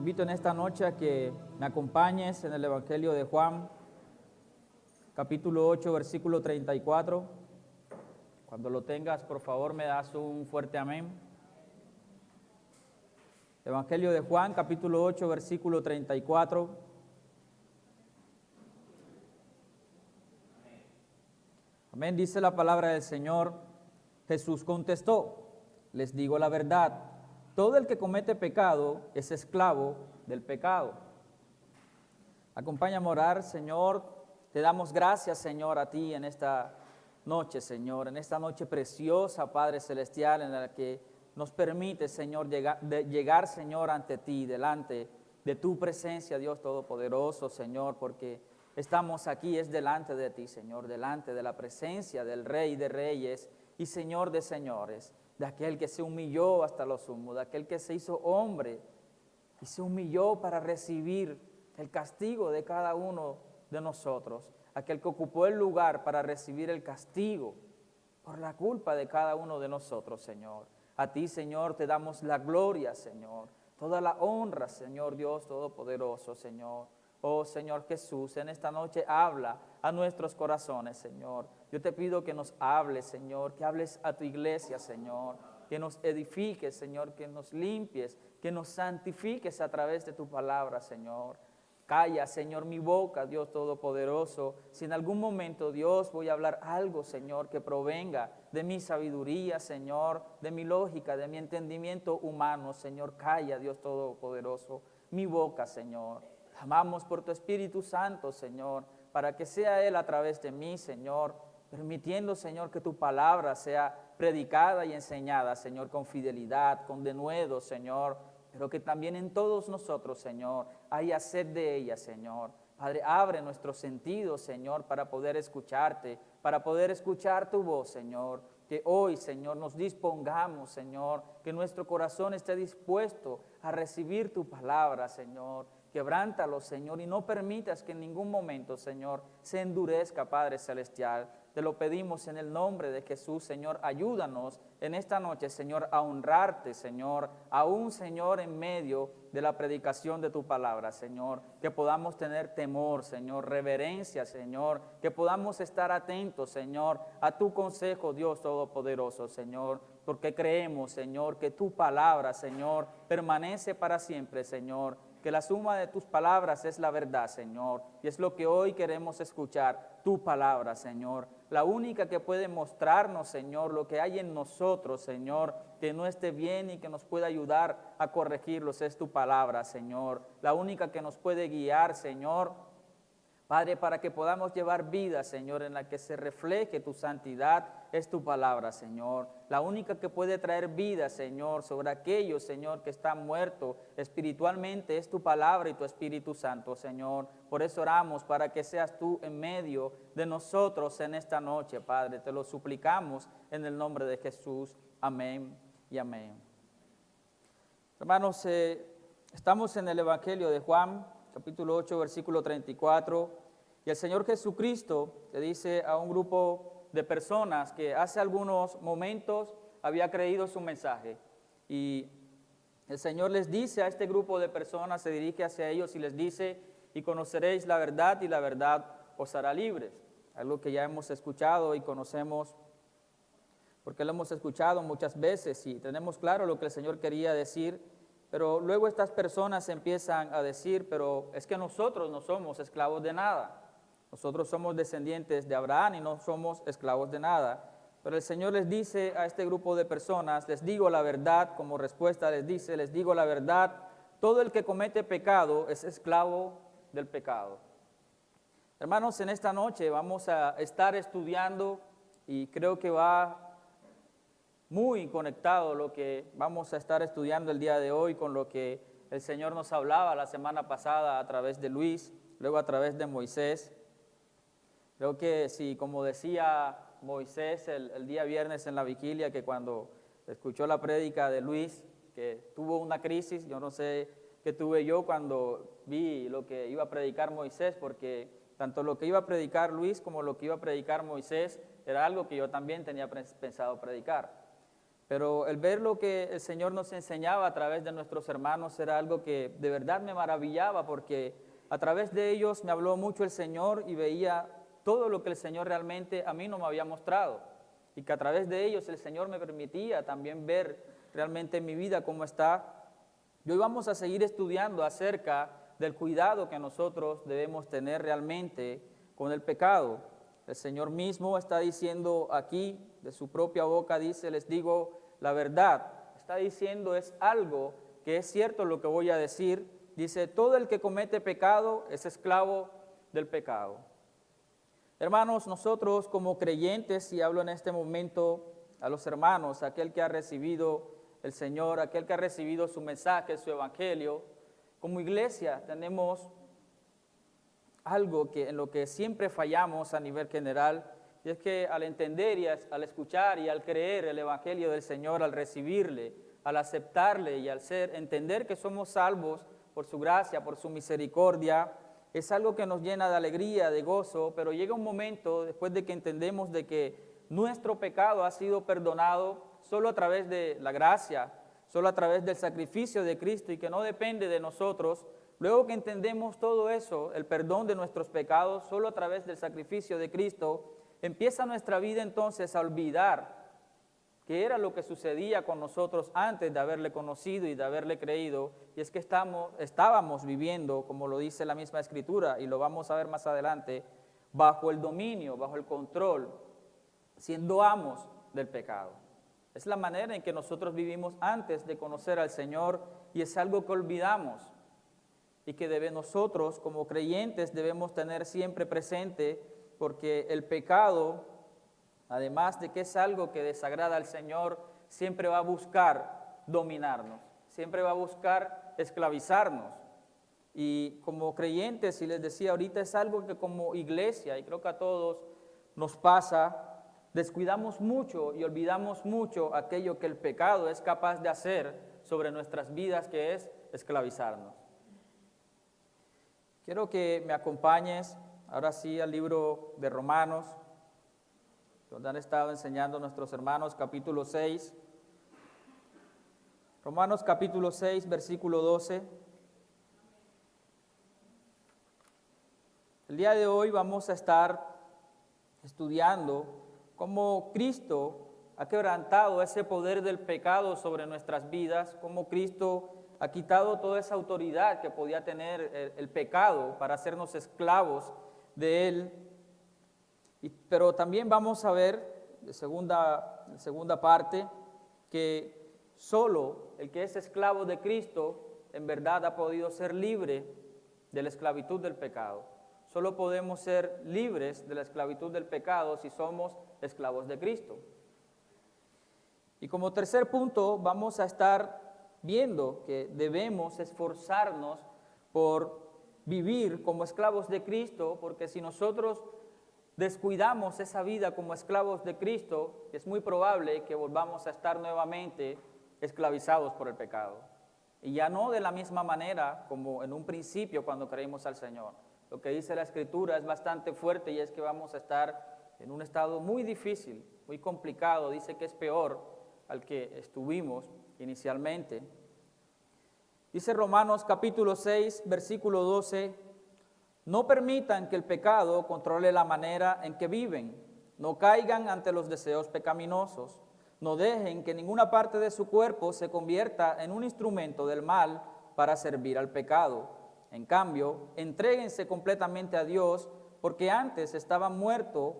invito en esta noche a que me acompañes en el Evangelio de Juan, capítulo 8, versículo 34. Cuando lo tengas, por favor, me das un fuerte amén. Evangelio de Juan, capítulo 8, versículo 34. Amén, dice la palabra del Señor. Jesús contestó: les digo la verdad, todo el que comete pecado es esclavo del pecado. Acompáñame a orar. Señor, te damos gracias, Señor, a ti en esta noche, Señor, en esta noche preciosa, Padre Celestial, en la que nos permite, Señor, llegar, Señor, ante ti, delante de tu presencia, Dios Todopoderoso, Señor, porque estamos aquí, es delante de ti, Señor, delante de la presencia del Rey de Reyes y Señor de Señores, de aquel que se humilló hasta lo sumo, de aquel que se hizo hombre y se humilló para recibir el castigo de cada uno de nosotros, aquel que ocupó el lugar para recibir el castigo por la culpa de cada uno de nosotros, Señor. A ti, Señor, te damos la gloria, Señor, toda la honra, Señor Dios Todopoderoso, Señor. Oh, Señor Jesús, en esta noche habla a nuestros corazones, Señor. Yo te pido que nos hables, Señor, que hables a tu iglesia, Señor, que nos edifiques, Señor, que nos limpies, que nos santifiques a través de tu palabra, Señor. Calla, Señor, mi boca, Dios Todopoderoso. Si en algún momento, Dios, voy a hablar algo, Señor, que provenga de mi sabiduría, Señor, de mi lógica, de mi entendimiento humano, Señor, calla, Dios Todopoderoso, mi boca, Señor. Clamamos por tu Espíritu Santo, Señor, para que sea Él a través de mí, Señor, permitiendo, Señor, que tu palabra sea predicada y enseñada, Señor, con fidelidad, con denuedo, Señor, pero que también en todos nosotros, Señor, haya sed de ella, Señor. Padre, abre nuestros sentidos, Señor, para poder escucharte, para poder escuchar tu voz, Señor. Que hoy, Señor, nos dispongamos, Señor, que nuestro corazón esté dispuesto a recibir tu palabra, Señor. Quebrántalo, Señor, y no permitas que en ningún momento, Señor, se endurezca, Padre Celestial. Te lo pedimos en el nombre de Jesús, Señor. Ayúdanos en esta noche, Señor, a honrarte, Señor, aún, Señor, en medio de la predicación de tu palabra, Señor. Que podamos tener temor, Señor, reverencia, Señor. Que podamos estar atentos, Señor, a tu consejo, Dios Todopoderoso, Señor. Porque creemos, Señor, que tu palabra, Señor, permanece para siempre, Señor. Que la suma de tus palabras es la verdad, Señor, y es lo que hoy queremos escuchar, tu palabra, Señor, la única que puede mostrarnos, Señor, lo que hay en nosotros, Señor, que no esté bien y que nos pueda ayudar a corregirlos, es tu palabra, Señor, la única que nos puede guiar, Señor, Padre, para que podamos llevar vida, Señor, en la que se refleje tu santidad, es tu palabra, Señor. La única que puede traer vida, Señor, sobre aquellos, Señor, que están muertos espiritualmente, es tu palabra y tu Espíritu Santo, Señor. Por eso oramos para que seas tú en medio de nosotros en esta noche, Padre. Te lo suplicamos en el nombre de Jesús. Amén y amén. Hermanos, estamos en el Evangelio de Juan, capítulo 8, versículo 34, y el Señor Jesucristo le dice a un grupo de personas que hace algunos momentos había creído su mensaje, y el Señor les dice a este grupo de personas, se dirige hacia ellos y les dice: y conoceréis la verdad y la verdad os hará libres. Algo que ya hemos escuchado y conocemos, porque lo hemos escuchado muchas veces y tenemos claro lo que el Señor quería decir. Pero luego estas personas empiezan a decir: pero es que nosotros no somos esclavos de nada. Nosotros somos descendientes de Abraham y no somos esclavos de nada. Pero el Señor les dice a este grupo de personas: les digo la verdad, como respuesta les dice, les digo la verdad, todo el que comete pecado es esclavo del pecado. Hermanos, en esta noche vamos a estar estudiando, y creo que va muy conectado lo que vamos a estar estudiando el día de hoy con lo que el Señor nos hablaba la semana pasada a través de Luis, luego a través de Moisés. Creo que sí, como decía Moisés el día viernes en la vigilia, que cuando escuchó la prédica de Luis, que tuvo una crisis, yo no sé qué tuve yo cuando vi lo que iba a predicar Moisés, porque tanto lo que iba a predicar Luis como lo que iba a predicar Moisés era algo que yo también tenía pensado predicar. Pero el ver lo que el Señor nos enseñaba a través de nuestros hermanos era algo que de verdad me maravillaba, porque a través de ellos me habló mucho el Señor y veía todo lo que el Señor realmente a mí no me había mostrado. Y que a través de ellos el Señor me permitía también ver realmente mi vida cómo está. Y hoy vamos a seguir estudiando acerca del cuidado que nosotros debemos tener realmente con el pecado. El Señor mismo está diciendo aquí, de su propia boca dice, les digo la verdad. Está diciendo es algo que es cierto lo que voy a decir. Dice, todo el que comete pecado es esclavo del pecado. Hermanos, nosotros como creyentes, y hablo en este momento a los hermanos, aquel que ha recibido el Señor, aquel que ha recibido su mensaje, su evangelio, como iglesia tenemos algo en lo que siempre fallamos a nivel general, y es que al entender y al escuchar y al creer el evangelio del Señor, al recibirle, al aceptarle y al entender que somos salvos por su gracia, por su misericordia, es algo que nos llena de alegría, de gozo, pero llega un momento después de que entendemos de que nuestro pecado ha sido perdonado solo a través de la gracia, solo a través del sacrificio de Cristo y que no depende de nosotros. Luego que entendemos todo eso, el perdón de nuestros pecados, solo a través del sacrificio de Cristo, empieza nuestra vida entonces a olvidar qué era lo que sucedía con nosotros antes de haberle conocido y de haberle creído, y es que estábamos viviendo, como lo dice la misma Escritura, y lo vamos a ver más adelante, bajo el dominio, bajo el control, siendo amos del pecado. Es la manera en que nosotros vivimos antes de conocer al Señor y es algo que olvidamos y que nosotros como creyentes debemos tener siempre presente, porque el pecado, además de que es algo que desagrada al Señor, siempre va a buscar dominarnos, siempre va a buscar esclavizarnos. Y como creyentes, y les decía ahorita, es algo que como iglesia, y creo que a todos nos pasa, descuidamos mucho y olvidamos mucho aquello que el pecado es capaz de hacer sobre nuestras vidas, que es esclavizarnos. Quiero que me acompañes ahora sí al libro de Romanos, donde han estado enseñando nuestros hermanos, capítulo 6. Romanos capítulo 6, versículo 12. El día de hoy vamos a estar estudiando cómo Cristo ha quebrantado ese poder del pecado sobre nuestras vidas, cómo Cristo ha quitado toda esa autoridad que podía tener el pecado para hacernos esclavos de él. Pero también vamos a ver, de segunda parte, que solo el que es esclavo de Cristo en verdad ha podido ser libre de la esclavitud del pecado. Solo podemos ser libres de la esclavitud del pecado si somos esclavos de Cristo. Y como tercer punto vamos a estar viendo que debemos esforzarnos por vivir como esclavos de Cristo, porque si nosotros descuidamos esa vida como esclavos de Cristo, es muy probable que volvamos a estar nuevamente esclavizados por el pecado. Y ya no de la misma manera como en un principio cuando creímos al Señor. Lo que dice la Escritura es bastante fuerte y es que vamos a estar en un estado muy difícil, muy complicado. Dice que es peor al que estuvimos inicialmente. Dice Romanos capítulo 6, versículo 12, no permitan que el pecado controle la manera en que viven, no caigan ante los deseos pecaminosos, no dejen que ninguna parte de su cuerpo se convierta en un instrumento del mal para servir al pecado. En cambio, entréguense completamente a Dios, porque antes estaban muertos,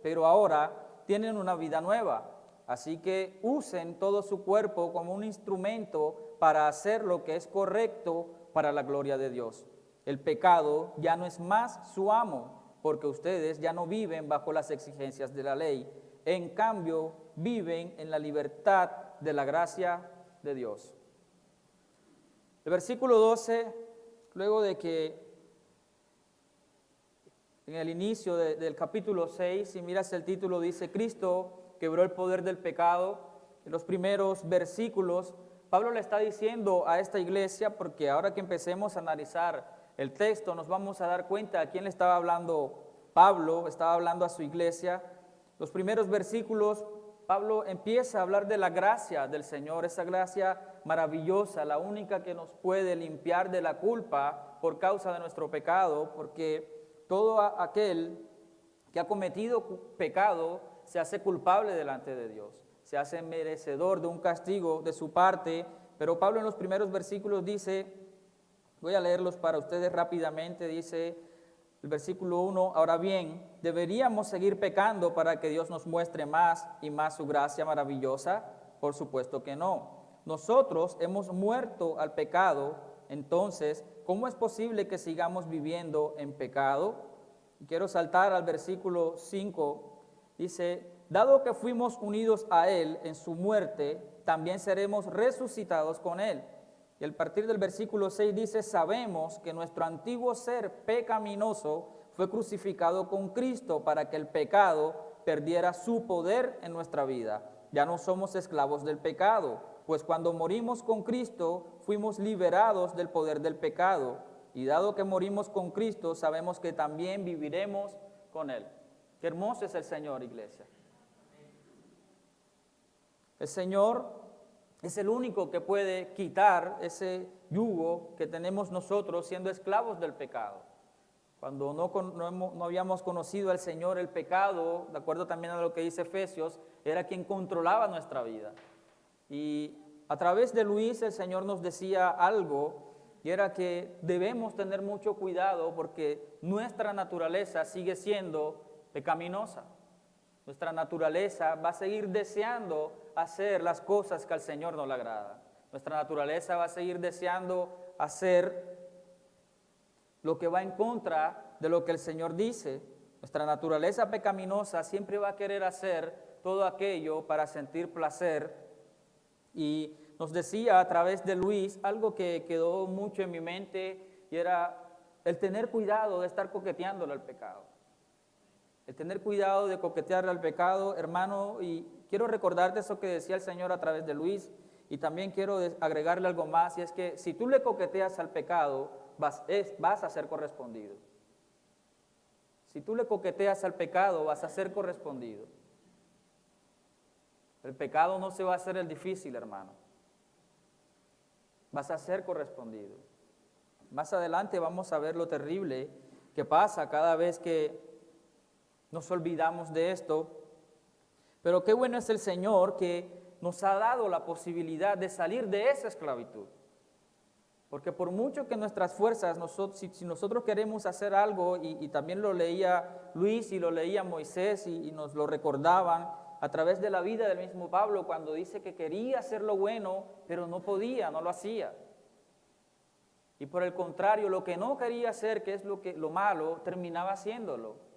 pero ahora tienen una vida nueva. Así que usen todo su cuerpo como un instrumento para hacer lo que es correcto para la gloria de Dios. El pecado ya no es más su amo, porque ustedes ya no viven bajo las exigencias de la ley. En cambio, viven en la libertad de la gracia de Dios. El versículo 12, luego de que en el inicio del capítulo 6, si miras el título, dice Cristo quebró el poder del pecado. En los primeros versículos, Pablo le está diciendo a esta iglesia, porque ahora que empecemos a analizar el texto, nos vamos a dar cuenta a quién le estaba hablando Pablo, estaba hablando a su iglesia. Los primeros versículos Pablo empieza a hablar de la gracia del Señor, esa gracia maravillosa, la única que nos puede limpiar de la culpa por causa de nuestro pecado, porque todo aquel que ha cometido pecado se hace culpable delante de Dios, se hace merecedor de un castigo de su parte. Pero Pablo en los primeros versículos dice, voy a leerlos para ustedes rápidamente, dice el versículo 1, ahora bien, ¿deberíamos seguir pecando para que Dios nos muestre más y más su gracia maravillosa? Por supuesto que no. Nosotros hemos muerto al pecado, entonces, ¿cómo es posible que sigamos viviendo en pecado? Y quiero saltar al versículo 5, dice, dado que fuimos unidos a Él en su muerte, también seremos resucitados con Él. Y al partir del versículo 6 dice, sabemos que nuestro antiguo ser pecaminoso fue crucificado con Cristo para que el pecado perdiera su poder en nuestra vida. Ya no somos esclavos del pecado, pues cuando morimos con Cristo fuimos liberados del poder del pecado. Y dado que morimos con Cristo, sabemos que también viviremos con Él. Qué hermoso es el Señor, iglesia. El Señor es el único que puede quitar ese yugo que tenemos nosotros siendo esclavos del pecado. Cuando no habíamos conocido al Señor, el pecado, de acuerdo también a lo que dice Efesios, era quien controlaba nuestra vida. Y a través de Luis el Señor nos decía algo, y era que debemos tener mucho cuidado porque nuestra naturaleza sigue siendo pecaminosa. Nuestra naturaleza va a seguir deseando hacer las cosas que al Señor no le agrada. Nuestra naturaleza va a seguir deseando hacer lo que va en contra de lo que el Señor dice. Nuestra naturaleza pecaminosa siempre va a querer hacer todo aquello para sentir placer. Y nos decía a través de Luis algo que quedó mucho en mi mente, y era el tener cuidado de estar coqueteándole al pecado. El tener cuidado de coquetearle al pecado, hermano, y quiero recordarte eso que decía el Señor a través de Luis, y también quiero agregarle algo más, y es que si tú le coqueteas al pecado, vas a ser correspondido. Si tú le coqueteas al pecado, vas a ser correspondido. El pecado no se va a hacer el difícil, hermano. Vas a ser correspondido. Más adelante vamos a ver lo terrible que pasa cada vez que nos olvidamos de esto, pero qué bueno es el Señor que nos ha dado la posibilidad de salir de esa esclavitud. Porque por mucho que nuestras fuerzas, si nosotros queremos hacer algo, y también lo leía Luis y lo leía Moisés y nos lo recordaban a través de la vida del mismo Pablo, cuando dice que quería hacer lo bueno, pero no podía, no lo hacía. Y por el contrario, lo que no quería hacer, que es lo malo, terminaba haciéndolo.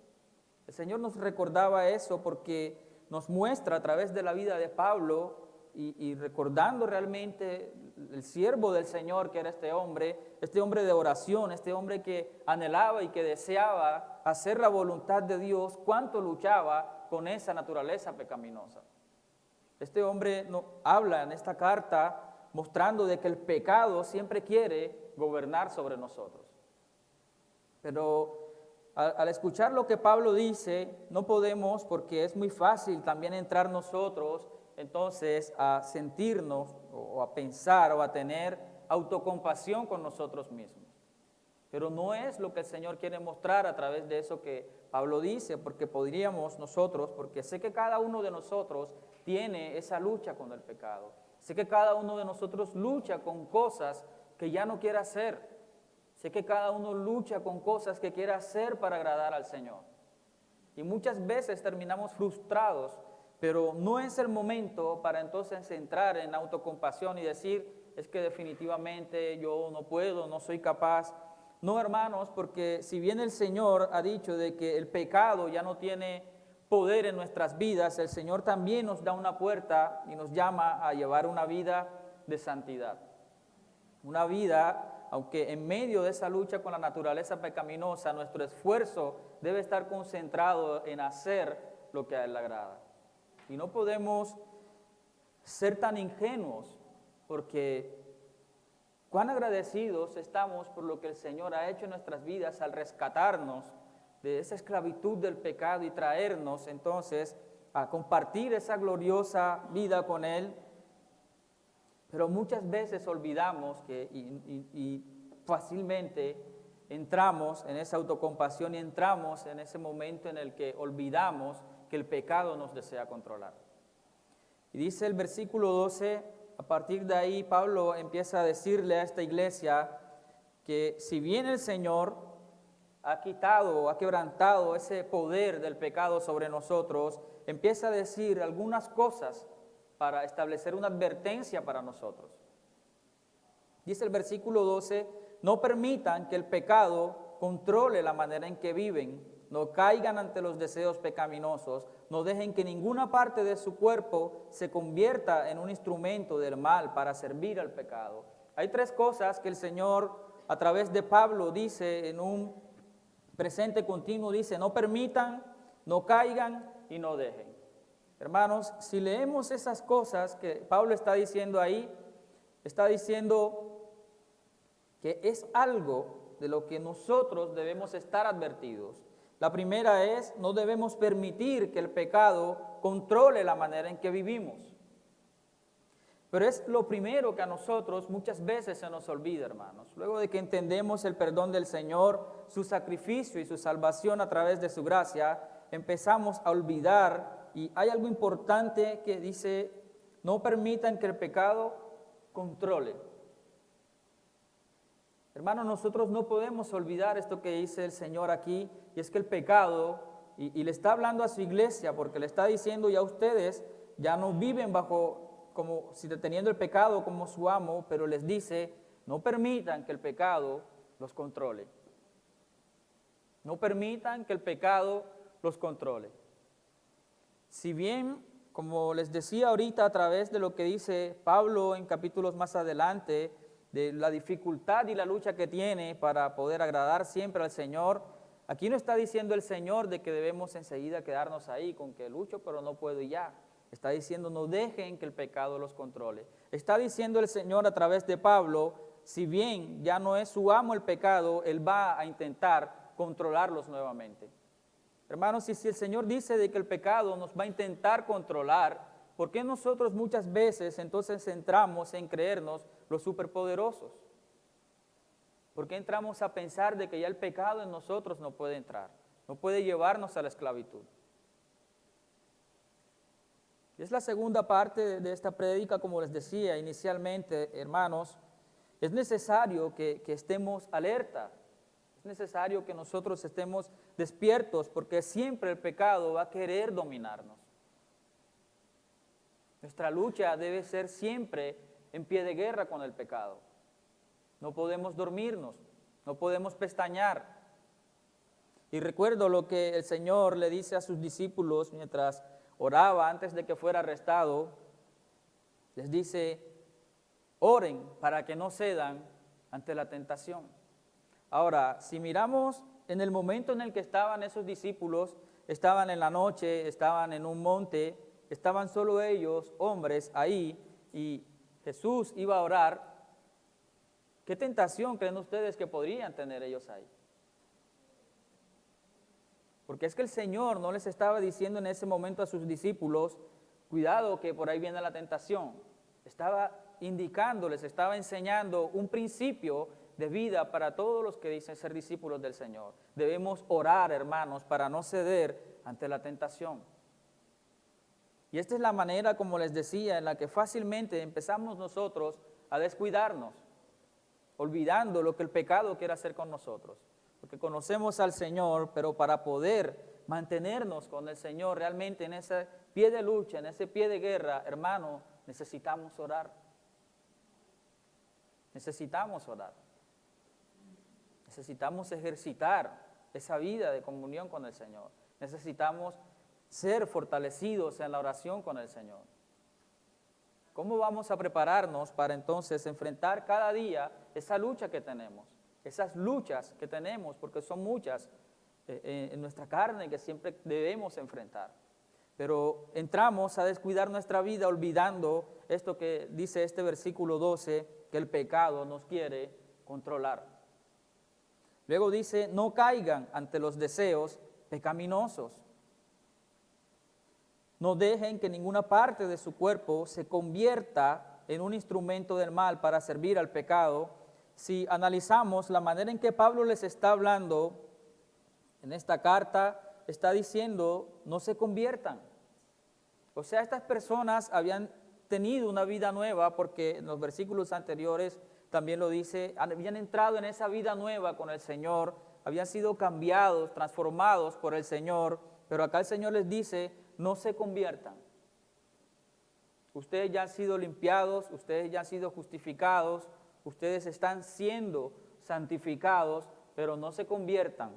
El Señor nos recordaba eso porque nos muestra a través de la vida de Pablo y recordando realmente el siervo del Señor que era este hombre de oración, este hombre que anhelaba y que deseaba hacer la voluntad de Dios, cuánto luchaba con esa naturaleza pecaminosa. Este hombre habla en esta carta mostrando de que el pecado siempre quiere gobernar sobre nosotros. Pero al escuchar lo que Pablo dice, no podemos, porque es muy fácil también entrar nosotros entonces a sentirnos o a pensar o a tener autocompasión con nosotros mismos. Pero no es lo que el Señor quiere mostrar a través de eso que Pablo dice, porque podríamos nosotros, porque sé que cada uno de nosotros tiene esa lucha con el pecado. Sé que cada uno de nosotros lucha con cosas que ya no quiere hacer. Sé que cada uno lucha con cosas que quiere hacer para agradar al Señor. Y muchas veces terminamos frustrados, pero no es el momento para entonces entrar en autocompasión y decir, es que definitivamente yo no puedo, no soy capaz. No, hermanos, porque si bien el Señor ha dicho de que el pecado ya no tiene poder en nuestras vidas, el Señor también nos da una puerta y nos llama a llevar una vida de santidad. Una vida, aunque en medio de esa lucha con la naturaleza pecaminosa, nuestro esfuerzo debe estar concentrado en hacer lo que a Él le agrada. Y no podemos ser tan ingenuos, porque cuán agradecidos estamos por lo que el Señor ha hecho en nuestras vidas al rescatarnos de esa esclavitud del pecado y traernos entonces a compartir esa gloriosa vida con Él, pero muchas veces olvidamos y fácilmente entramos en esa autocompasión y entramos en ese momento en el que olvidamos que el pecado nos desea controlar. Y dice el versículo 12, a partir de ahí Pablo empieza a decirle a esta iglesia que si bien el Señor ha quitado, ha quebrantado ese poder del pecado sobre nosotros, empieza a decir algunas cosas para establecer una advertencia para nosotros. Dice el versículo 12, no permitan que el pecado controle la manera en que viven, no caigan ante los deseos pecaminosos, no dejen que ninguna parte de su cuerpo se convierta en un instrumento del mal para servir al pecado. Hay tres cosas que el Señor a través de Pablo dice en un presente continuo, dice, no permitan, no caigan y no dejen. Hermanos, si leemos esas cosas que Pablo está diciendo ahí, está diciendo que es algo de lo que nosotros debemos estar advertidos. La primera es, no debemos permitir que el pecado controle la manera en que vivimos. Pero es lo primero que a nosotros muchas veces se nos olvida, hermanos. Luego de que entendemos el perdón del Señor, su sacrificio y su salvación a través de su gracia, empezamos a olvidar, y hay algo importante que dice, no permitan que el pecado controle. Hermanos, nosotros no podemos olvidar esto que dice el Señor aquí, y es que el pecado, y le está hablando a su iglesia, porque le está diciendo ya ustedes, ya no viven bajo, como si teniendo el pecado como su amo, pero les dice, no permitan que el pecado los controle. No permitan que el pecado los controle. Si bien, como les decía ahorita a través de lo que dice Pablo en capítulos más adelante, de la dificultad y la lucha que tiene para poder agradar siempre al Señor, aquí no está diciendo el Señor de que debemos enseguida quedarnos ahí con que lucho pero no puedo y ya. Está diciendo no dejen que el pecado los controle. Está diciendo el Señor a través de Pablo, si bien ya no es su amo el pecado, Él va a intentar controlarlos nuevamente. Hermanos, si el Señor dice de que el pecado nos va a intentar controlar, ¿por qué nosotros muchas veces entonces entramos en creernos los superpoderosos? ¿Por qué entramos a pensar de que ya el pecado en nosotros no puede entrar? No puede llevarnos a la esclavitud. Y es la segunda parte de esta prédica, como les decía inicialmente, hermanos, es necesario que estemos alerta. Es necesario que nosotros estemos despiertos porque siempre el pecado va a querer dominarnos. Nuestra lucha debe ser siempre en pie de guerra con el pecado. No podemos dormirnos, no podemos pestañear. Y recuerdo lo que el Señor le dice a sus discípulos mientras oraba antes de que fuera arrestado. Les dice, oren para que no cedan ante la tentación. Ahora, si miramos en el momento en el que estaban esos discípulos, estaban en la noche, estaban en un monte, estaban solo ellos, hombres, ahí, y Jesús iba a orar, ¿qué tentación creen ustedes que podrían tener ellos ahí? Porque es que el Señor no les estaba diciendo en ese momento a sus discípulos, cuidado que por ahí viene la tentación. Estaba indicándoles, estaba enseñando un principio de vida para todos los que dicen ser discípulos del Señor. Debemos orar, hermanos, para no ceder ante la tentación. Y esta es la manera, como les decía, en la que fácilmente empezamos nosotros a descuidarnos, olvidando lo que el pecado quiere hacer con nosotros. Porque conocemos al Señor, pero para poder mantenernos con el Señor realmente en ese pie de lucha, en ese pie de guerra, hermano, necesitamos orar. Necesitamos orar. Necesitamos ejercitar esa vida de comunión con el Señor. Necesitamos ser fortalecidos en la oración con el Señor. ¿Cómo vamos a prepararnos para entonces enfrentar cada día esa lucha que tenemos? Esas luchas que tenemos, porque son muchas en nuestra carne que siempre debemos enfrentar. Pero entramos a descuidar nuestra vida olvidando esto que dice este versículo 12, que el pecado nos quiere controlar. Luego dice, no caigan ante los deseos pecaminosos. no dejen que ninguna parte de su cuerpo se convierta en un instrumento del mal para servir al pecado. Si analizamos la manera en que Pablo les está hablando en esta carta, está diciendo, no se conviertan. O sea, estas personas habían tenido una vida nueva, porque en los versículos anteriores también lo dice, habían entrado en esa vida nueva con el Señor, habían sido cambiados, transformados por el Señor, pero acá el Señor les dice, no se conviertan. Ustedes ya han sido limpiados, ustedes ya han sido justificados, ustedes están siendo santificados, pero no se conviertan.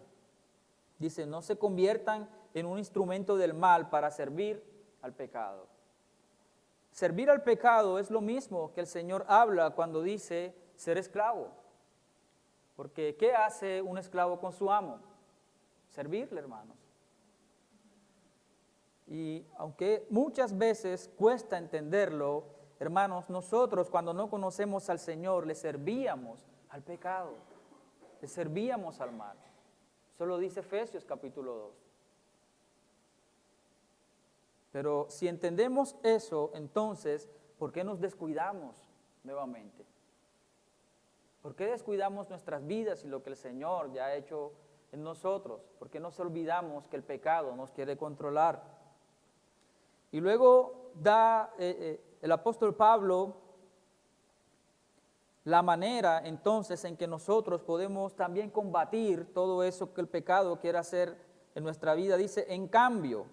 Dice, no se conviertan en un instrumento del mal para servir al pecado. Servir al pecado es lo mismo que el Señor habla cuando dice ser esclavo. Porque ¿qué hace un esclavo con su amo? Servirle, hermanos. Y aunque muchas veces cuesta entenderlo, hermanos, nosotros cuando no conocemos al Señor le servíamos al pecado, le servíamos al mal. Eso lo dice Efesios capítulo 2. Pero si entendemos eso, entonces, ¿por qué nos descuidamos nuevamente? ¿Por qué descuidamos nuestras vidas y lo que el Señor ya ha hecho en nosotros? ¿Por qué nos olvidamos que el pecado nos quiere controlar? Y luego da el apóstol Pablo la manera entonces en que nosotros podemos también combatir todo eso que el pecado quiere hacer en nuestra vida. Dice, en cambio,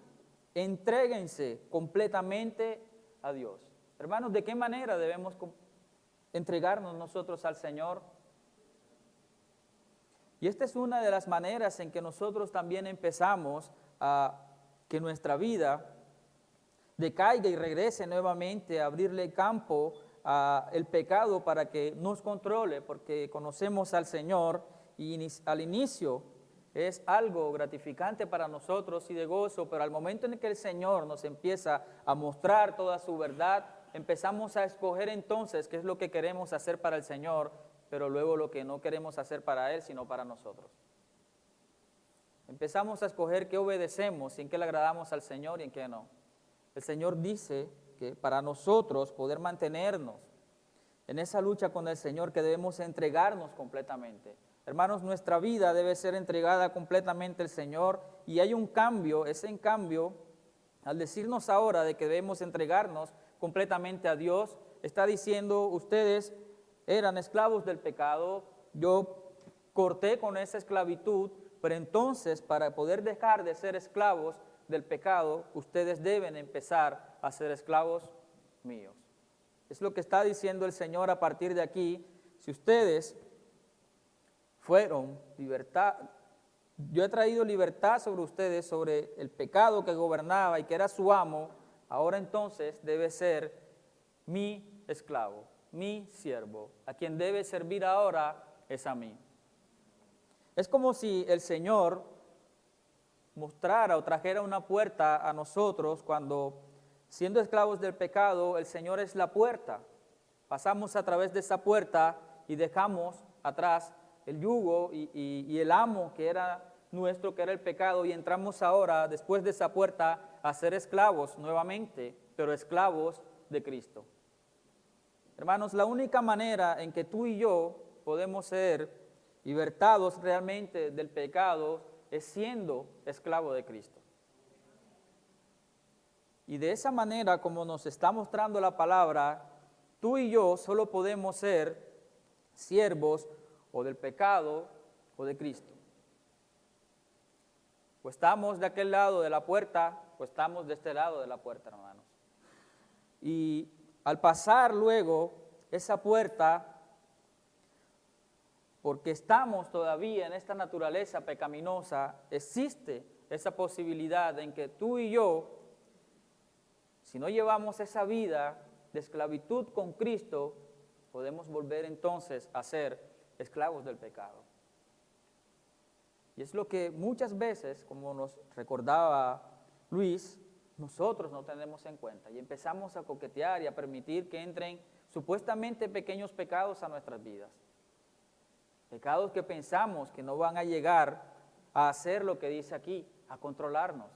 entréguense completamente a Dios. Hermanos, ¿de qué manera debemos entregarnos nosotros al Señor? Y esta es una de las maneras en que nosotros también empezamos a que nuestra vida decaiga y regrese nuevamente a abrirle campo al pecado para que nos controle, porque conocemos al Señor y al inicio es algo gratificante para nosotros y de gozo, pero al momento en que el Señor nos empieza a mostrar toda su verdad, empezamos a escoger entonces qué es lo que queremos hacer para el Señor, pero luego lo que no queremos hacer para Él, sino para nosotros. Empezamos a escoger qué obedecemos, en qué le agradamos al Señor y en qué no. El Señor dice que para nosotros poder mantenernos en esa lucha con el Señor, que debemos entregarnos completamente. Hermanos, nuestra vida debe ser entregada completamente al Señor, y hay un cambio, ese cambio, al decirnos ahora de que debemos entregarnos completamente a Dios, está diciendo, ustedes eran esclavos del pecado, yo corté con esa esclavitud, pero entonces para poder dejar de ser esclavos del pecado, ustedes deben empezar a ser esclavos míos. Es lo que está diciendo el Señor a partir de aquí. Si ustedes fueron libertad, yo he traído libertad sobre ustedes, sobre el pecado que gobernaba y que era su amo, ahora entonces debe ser mi esclavo, mi siervo. A quien debe servir ahora es a mí. Es como si el Señor mostrara o trajera una puerta a nosotros cuando, siendo esclavos del pecado, el Señor es la puerta. Pasamos a través de esa puerta y dejamos atrás el yugo y el amo que era nuestro, que era el pecado, y entramos ahora, después de esa puerta, a ser esclavos nuevamente, pero esclavos de Cristo. Hermanos, la única manera en que tú y yo podemos ser libertados realmente del pecado es siendo esclavo de Cristo. Y de esa manera, como nos está mostrando la palabra, tú y yo solo podemos ser siervos o del pecado o de Cristo. O estamos de aquel lado de la puerta, o estamos de este lado de la puerta, hermanos. Y al pasar luego esa puerta, porque estamos todavía en esta naturaleza pecaminosa, existe esa posibilidad en que tú y yo, si no llevamos esa vida de esclavitud con Cristo, podemos volver entonces a ser esclavos del pecado. Y es lo que muchas veces, como nos recordaba Luis, nosotros no tenemos en cuenta y empezamos a coquetear y a permitir que entren supuestamente pequeños pecados a nuestras vidas. Pecados que pensamos que no van a llegar a hacer lo que dice aquí, a controlarnos.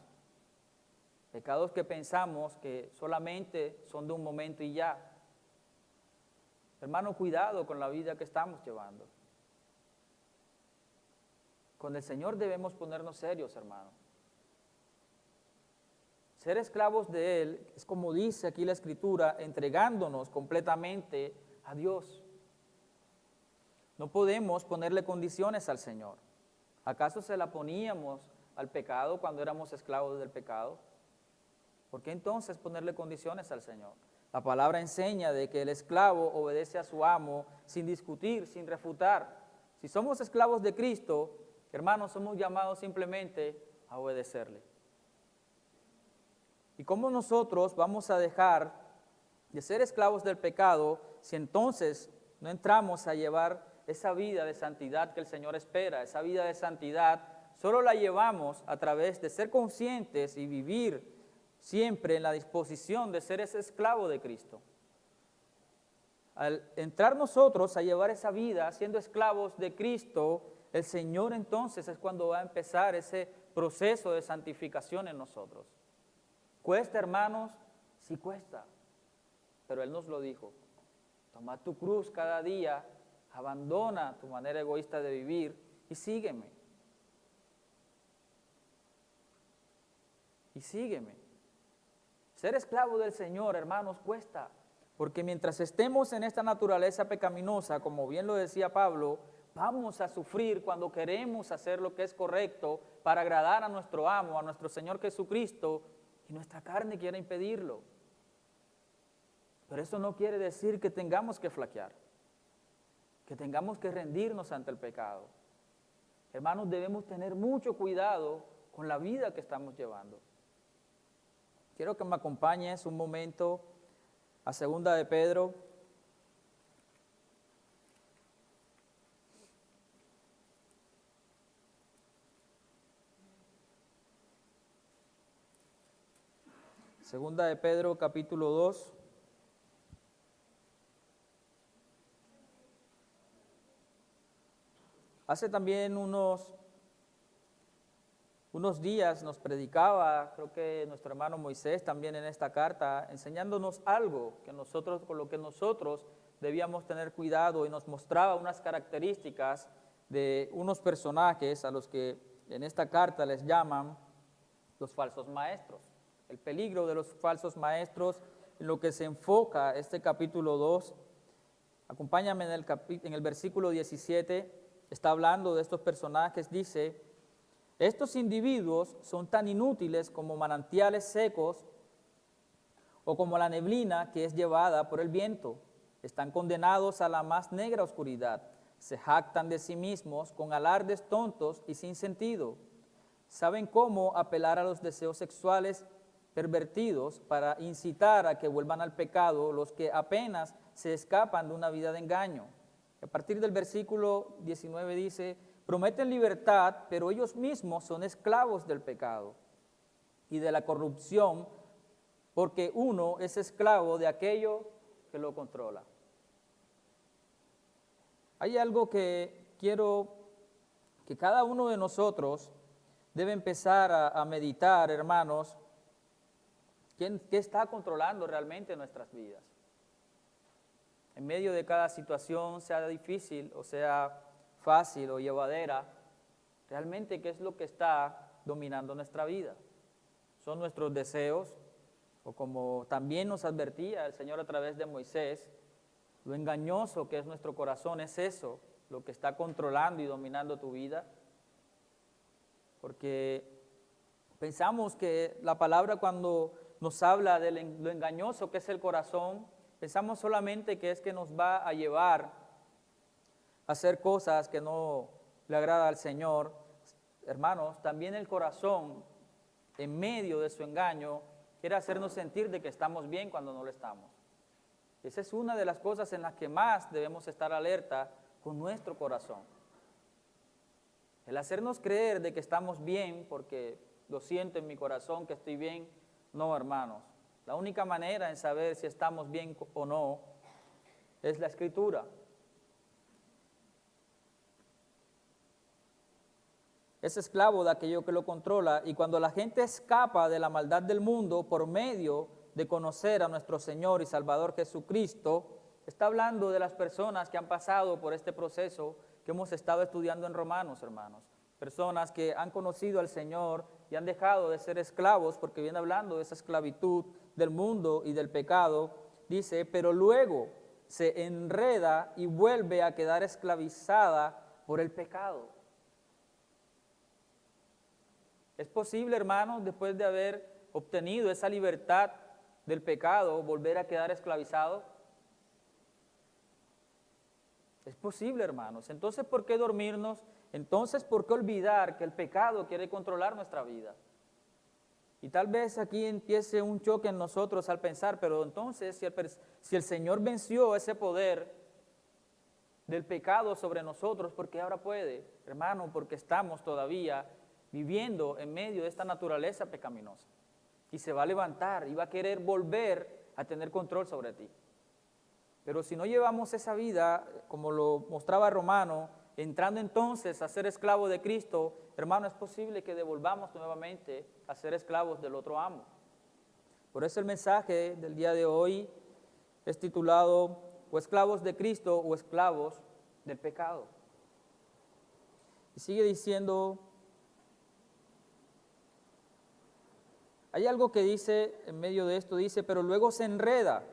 Pecados que pensamos que solamente son de un momento y ya. Hermano, cuidado con la vida que estamos llevando. Con el Señor debemos ponernos serios, hermano. Ser esclavos de Él es como dice aquí la Escritura, entregándonos completamente a Dios. No podemos ponerle condiciones al Señor. ¿Acaso se la poníamos al pecado cuando éramos esclavos del pecado? ¿Por qué entonces ponerle condiciones al Señor? La palabra enseña de que el esclavo obedece a su amo sin discutir, sin refutar. Si somos esclavos de Cristo, hermanos, somos llamados simplemente a obedecerle. ¿Y cómo nosotros vamos a dejar de ser esclavos del pecado si entonces no entramos a llevar esa vida de santidad que el Señor espera? Esa vida de santidad solo la llevamos a través de ser conscientes y vivir siempre en la disposición de ser ese esclavo de Cristo. Al entrar nosotros a llevar esa vida siendo esclavos de Cristo, el Señor entonces es cuando va a empezar ese proceso de santificación en nosotros. ¿Cuesta, hermanos? Sí cuesta, pero Él nos lo dijo. Toma tu cruz cada día, abandona tu manera egoísta de vivir y sígueme. Y sígueme. Ser esclavo del Señor, hermanos, cuesta, porque mientras estemos en esta naturaleza pecaminosa, como bien lo decía Pablo, vamos a sufrir cuando queremos hacer lo que es correcto para agradar a nuestro amo, a nuestro Señor Jesucristo, y nuestra carne quiere impedirlo. Pero eso no quiere decir que tengamos que flaquear, que tengamos que rendirnos ante el pecado. Hermanos, debemos tener mucho cuidado con la vida que estamos llevando. Quiero que me acompañes un momento a 2 de Pedro. Segunda de Pedro, capítulo 2. Hace también unos días nos predicaba, creo que nuestro hermano Moisés también en esta carta, enseñándonos algo que nosotros, con lo que nosotros debíamos tener cuidado, y nos mostraba unas características de unos personajes a los que en esta carta les llaman los falsos maestros. El peligro de los falsos maestros, en lo que se enfoca este capítulo 2. Acompáñame en el versículo 17, está hablando de estos personajes, dice: estos individuos son tan inútiles como manantiales secos o como la neblina que es llevada por el viento. Están condenados a la más negra oscuridad. Se jactan de sí mismos con alardes tontos y sin sentido. Saben cómo apelar a los deseos sexuales pervertidos para incitar a que vuelvan al pecado los que apenas se escapan de una vida de engaño. A partir del versículo 19 dice: prometen libertad, pero ellos mismos son esclavos del pecado y de la corrupción, porque uno es esclavo de aquello que lo controla. Hay algo que quiero que cada uno de nosotros debe empezar a meditar, hermanos. ¿Qué está controlando realmente nuestras vidas? En medio de cada situación, sea difícil o sea fácil o llevadera, realmente ¿qué es lo que está dominando nuestra vida? ¿Son nuestros deseos? O como también nos advertía el Señor a través de Moisés, lo engañoso que es nuestro corazón, ¿es eso lo que está controlando y dominando tu vida? Porque pensamos que la palabra, cuando nos habla de lo engañoso que es el corazón, pensamos solamente que es que nos va a llevar a hacer cosas que no le agrada al Señor. Hermanos, también el corazón, en medio de su engaño, quiere hacernos sentir de que estamos bien cuando no lo estamos. Esa es una de las cosas en las que más debemos estar alerta con nuestro corazón. El hacernos creer de que estamos bien porque lo siento en mi corazón que estoy bien. No, hermanos. La única manera en saber si estamos bien o no es la Escritura. es esclavo de aquello que lo controla. Y cuando la gente escapa de la maldad del mundo por medio de conocer a nuestro Señor y Salvador Jesucristo, está hablando de las personas que han pasado por este proceso que hemos estado estudiando en Romanos, hermanos. Personas que han conocido al Señor y han dejado de ser esclavos, porque viene hablando de esa esclavitud del mundo y del pecado. Dice, pero luego se enreda y vuelve a quedar esclavizada por el pecado. ¿Es posible, hermanos, después de haber obtenido esa libertad del pecado, volver a quedar esclavizado? Es posible, hermanos. Entonces, ¿por qué dormirnos? Entonces, ¿por qué olvidar que el pecado quiere controlar nuestra vida? Y tal vez aquí empiece un choque en nosotros al pensar, pero entonces, si el Señor venció ese poder del pecado sobre nosotros, ¿por qué ahora puede? Hermano, porque estamos todavía viviendo en medio de esta naturaleza pecaminosa. Y se va a levantar y va a querer volver a tener control sobre ti. Pero si no llevamos esa vida, como lo mostraba Romano, entrando entonces a ser esclavo de Cristo, hermano, es posible que devolvamos nuevamente a ser esclavos del otro amo. Por eso el mensaje del día de hoy es titulado o esclavos de Cristo o esclavos del pecado. Y sigue diciendo, hay algo que dice en medio de esto, dice, pero luego se enreda.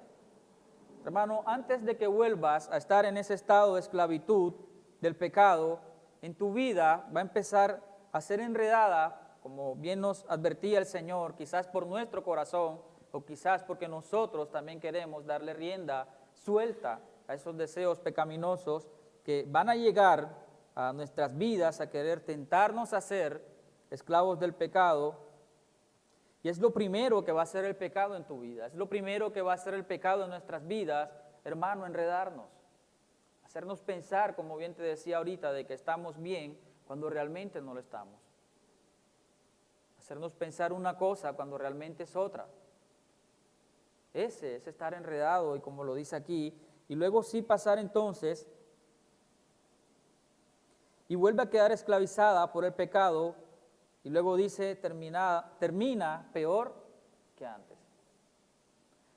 Hermano, antes de que vuelvas a estar en ese estado de esclavitud del pecado, en tu vida va a empezar a ser enredada, como bien nos advertía el Señor, quizás por nuestro corazón o quizás porque nosotros también queremos darle rienda suelta a esos deseos pecaminosos que van a llegar a nuestras vidas a querer tentarnos a ser esclavos del pecado. Y es lo primero que va a hacer el pecado en tu vida, es lo primero que va a hacer el pecado en nuestras vidas, hermano, enredarnos, hacernos pensar, como bien te decía ahorita, de que estamos bien cuando realmente no lo estamos. Hacernos pensar una cosa cuando realmente es otra. Ese es estar enredado, y como lo dice aquí, y luego sí pasar entonces, y vuelve a quedar esclavizada por el pecado. Y luego dice, termina peor que antes.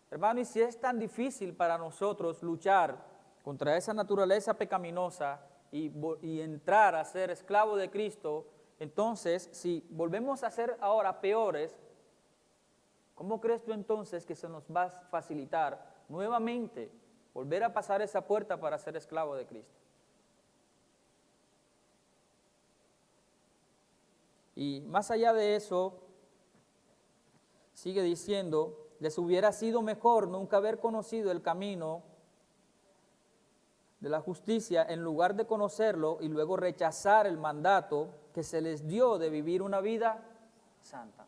Hermano, y si es tan difícil para nosotros luchar contra esa naturaleza pecaminosa y entrar a ser esclavo de Cristo, entonces, si volvemos a ser ahora peores, ¿cómo crees tú entonces que se nos va a facilitar nuevamente volver a pasar esa puerta para ser esclavo de Cristo? Y más allá de eso, sigue diciendo, les hubiera sido mejor nunca haber conocido el camino de la justicia en lugar de conocerlo y luego rechazar el mandato que se les dio de vivir una vida santa.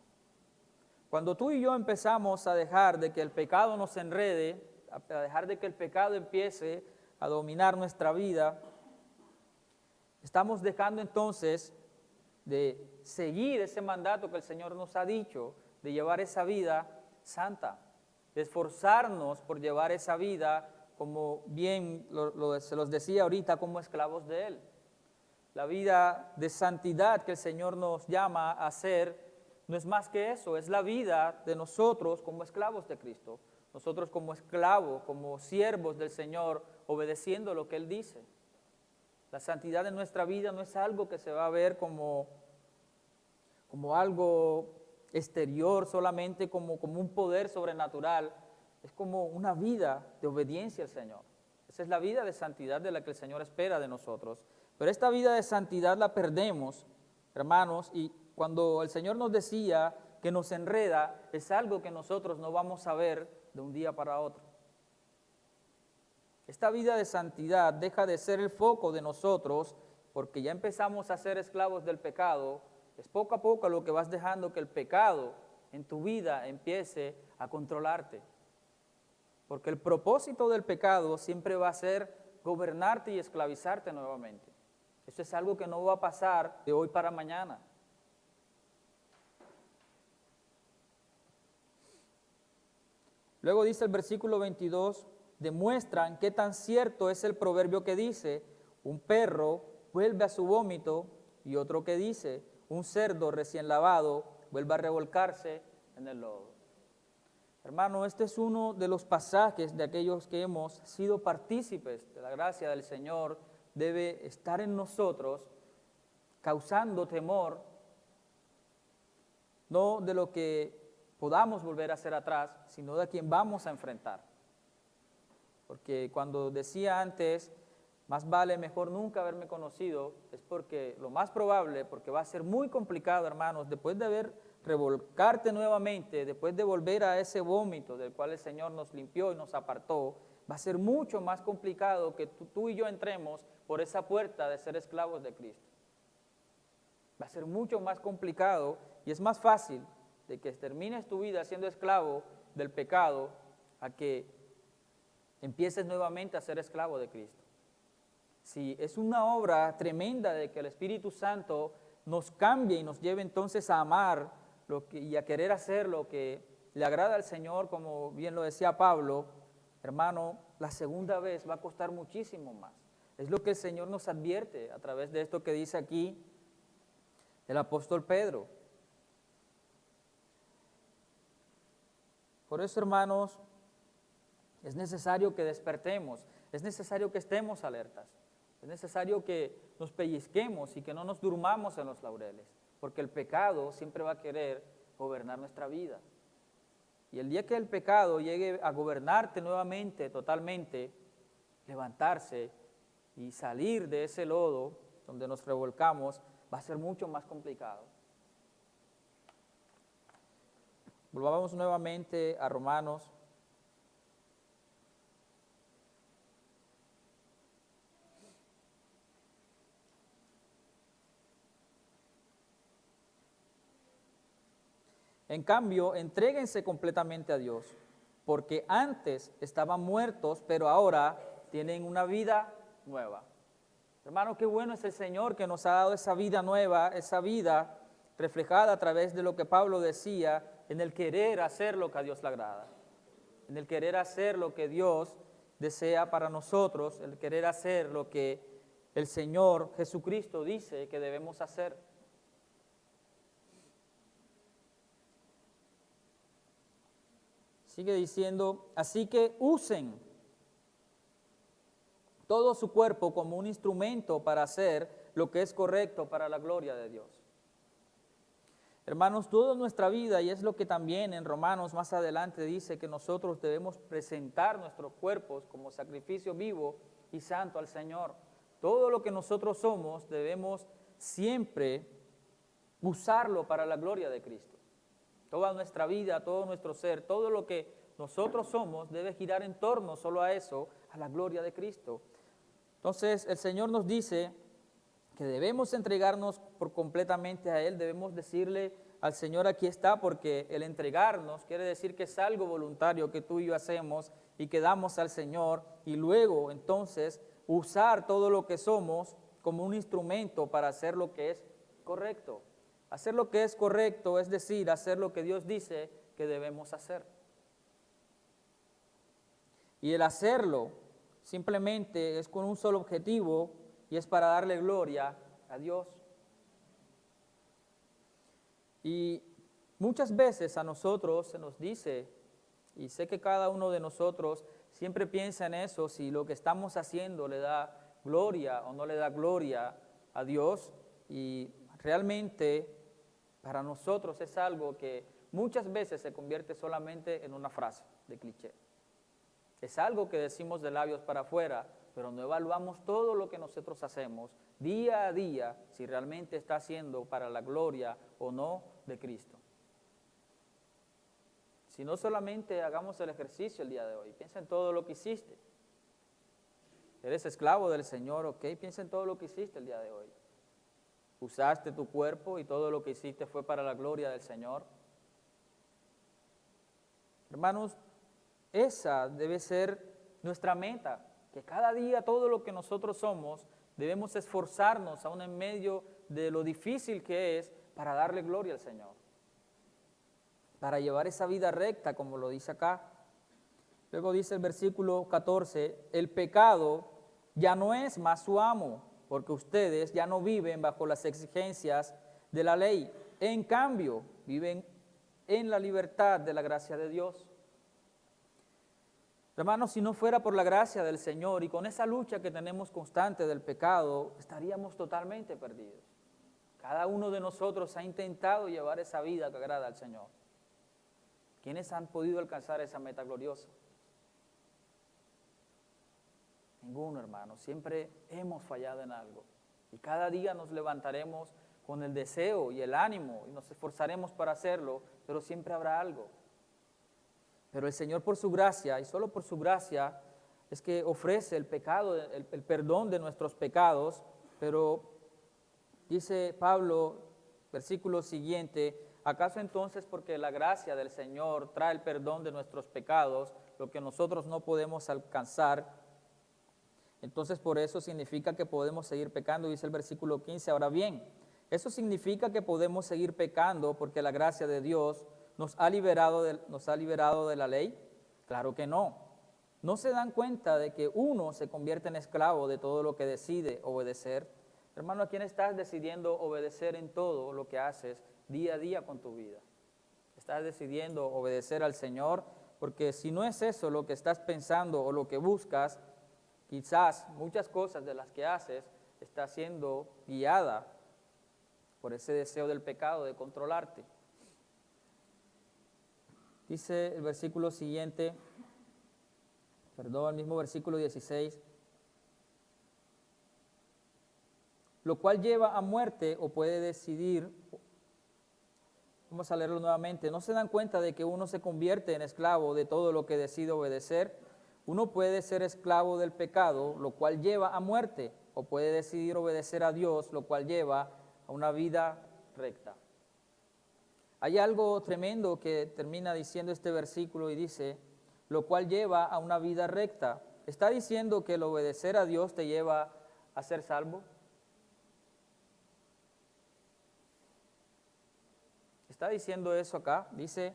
Cuando tú y yo empezamos a dejar de que el pecado nos enrede, a dejar de que el pecado empiece a dominar nuestra vida, estamos dejando entonces de seguir ese mandato que el Señor nos ha dicho, de llevar esa vida santa, de esforzarnos por llevar esa vida, como bien se los decía ahorita, como esclavos de Él. La vida de santidad que el Señor nos llama a hacer no es más que eso, es la vida de nosotros como esclavos de Cristo, nosotros como esclavos, como siervos del Señor, obedeciendo lo que Él dice. La santidad de nuestra vida no es algo que se va a ver como algo exterior, solamente como un poder sobrenatural. Es como una vida de obediencia al Señor. Esa es la vida de santidad de la que el Señor espera de nosotros. Pero esta vida de santidad la perdemos, hermanos, y cuando el Señor nos decía que nos enreda, es algo que nosotros no vamos a ver de un día para otro. Esta vida de santidad deja de ser el foco de nosotros porque ya empezamos a ser esclavos del pecado. Es poco a poco lo que vas dejando que el pecado en tu vida empiece a controlarte. Porque el propósito del pecado siempre va a ser gobernarte y esclavizarte nuevamente. Eso es algo que no va a pasar de hoy para mañana. Luego dice el versículo 22, demuestran qué tan cierto es el proverbio que dice, un perro vuelve a su vómito, y otro que dice, un cerdo recién lavado vuelva a revolcarse en el lodo. Hermano, este es uno de los pasajes de aquellos que hemos sido partícipes de la gracia del Señor, debe estar en nosotros, causando temor, no de lo que podamos volver a hacer atrás, sino de a quien vamos a enfrentar. Porque cuando decía antes, más vale mejor nunca haberme conocido, es porque lo más probable, porque va a ser muy complicado, hermanos, después de haber revolcarte nuevamente, después de volver a ese vómito del cual el Señor nos limpió y nos apartó, va a ser mucho más complicado que tú y yo entremos por esa puerta de ser esclavos de Cristo. Va a ser mucho más complicado y es más fácil de que termines tu vida siendo esclavo del pecado a que empieces nuevamente a ser esclavo de Cristo. Sí, es una obra tremenda de que el Espíritu Santo nos cambie y nos lleve entonces a amar y a querer hacer lo que le agrada al Señor, como bien lo decía Pablo. Hermano, la segunda vez va a costar muchísimo más. Es lo que el Señor nos advierte a través de esto que dice aquí el apóstol Pedro. Por eso, hermanos, es necesario que despertemos, es necesario que estemos alertas, es necesario que nos pellizquemos y que no nos durmamos en los laureles, porque el pecado siempre va a querer gobernar nuestra vida. Y el día que el pecado llegue a gobernarte nuevamente, totalmente, levantarse y salir de ese lodo donde nos revolcamos, va a ser mucho más complicado. Volvamos nuevamente a Romanos. En cambio, entréguense completamente a Dios, porque antes estaban muertos, pero ahora tienen una vida nueva. Hermano, qué bueno es el Señor que nos ha dado esa vida nueva, esa vida reflejada a través de lo que Pablo decía, en el querer hacer lo que a Dios le agrada, en el querer hacer lo que Dios desea para nosotros, el querer hacer lo que el Señor Jesucristo dice que debemos hacer. Sigue diciendo, así que usen todo su cuerpo como un instrumento para hacer lo que es correcto para la gloria de Dios. Hermanos, toda nuestra vida, y es lo que también en Romanos más adelante dice, que nosotros debemos presentar nuestros cuerpos como sacrificio vivo y santo al Señor. Todo lo que nosotros somos debemos siempre usarlo para la gloria de Cristo. Toda nuestra vida, todo nuestro ser, todo lo que nosotros somos debe girar en torno solo a eso, a la gloria de Cristo. Entonces el Señor nos dice que debemos entregarnos por completamente a Él, debemos decirle al Señor aquí está, porque el entregarnos quiere decir que es algo voluntario que tú y yo hacemos y que damos al Señor, y luego entonces usar todo lo que somos como un instrumento para hacer lo que es correcto. Hacer lo que es correcto es decir, hacer lo que Dios dice que debemos hacer. Y el hacerlo simplemente es con un solo objetivo, y es para darle gloria a Dios. Y muchas veces a nosotros se nos dice, y sé que cada uno de nosotros siempre piensa en eso, si lo que estamos haciendo le da gloria o no le da gloria a Dios, y realmente para nosotros es algo que muchas veces se convierte solamente en una frase de cliché. Es algo que decimos de labios para afuera, pero no evaluamos todo lo que nosotros hacemos día a día, si realmente está haciendo para la gloria o no de Cristo. Si no solamente hagamos el ejercicio el día de hoy, piensa en todo lo que hiciste. Eres esclavo del Señor, ok, piensa en todo lo que hiciste el día de hoy. Usaste tu cuerpo y todo lo que hiciste fue para la gloria del Señor. Hermanos, esa debe ser nuestra meta, que cada día todo lo que nosotros somos debemos esforzarnos aún en medio de lo difícil que es para darle gloria al Señor, para llevar esa vida recta como lo dice acá. Luego dice el versículo 14, el pecado ya no es más su amo, porque ustedes ya no viven bajo las exigencias de la ley. En cambio, viven en la libertad de la gracia de Dios. Hermanos, si no fuera por la gracia del Señor y con esa lucha que tenemos constante del pecado, estaríamos totalmente perdidos. Cada uno de nosotros ha intentado llevar esa vida que agrada al Señor. ¿Quiénes han podido alcanzar esa meta gloriosa? Ninguno, hermano. Siempre hemos fallado en algo. Y cada día nos levantaremos con el deseo y el ánimo y nos esforzaremos para hacerlo, pero siempre habrá algo. Pero el Señor, por su gracia, y solo por su gracia, es que ofrece el pecado, el perdón de nuestros pecados. Pero dice Pablo, versículo siguiente: ¿acaso entonces porque la gracia del Señor trae el perdón de nuestros pecados, lo que nosotros no podemos alcanzar, entonces por eso significa que podemos seguir pecando? Dice el versículo 15, ahora bien, ¿eso significa que podemos seguir pecando porque la gracia de Dios nos ha liberado de la ley? Claro que no. ¿No se dan cuenta de que uno se convierte en esclavo de todo lo que decide obedecer? Hermano, ¿a quién estás decidiendo obedecer en todo lo que haces día a día con tu vida? ¿Estás decidiendo obedecer al Señor? Porque si no es eso lo que estás pensando o lo que buscas, quizás muchas cosas de las que haces está siendo guiada por ese deseo del pecado de controlarte. Dice el versículo siguiente, el mismo versículo 16, lo cual lleva a muerte o puede decidir. Vamos a leerlo nuevamente. ¿No se dan cuenta de que uno se convierte en esclavo de todo lo que decide obedecer? Uno puede ser esclavo del pecado, lo cual lleva a muerte, o puede decidir obedecer a Dios, lo cual lleva a una vida recta. Hay algo tremendo que termina diciendo este versículo y dice, lo cual lleva a una vida recta. ¿Está diciendo que el obedecer a Dios te lleva a ser salvo? ¿Está diciendo eso acá? Dice,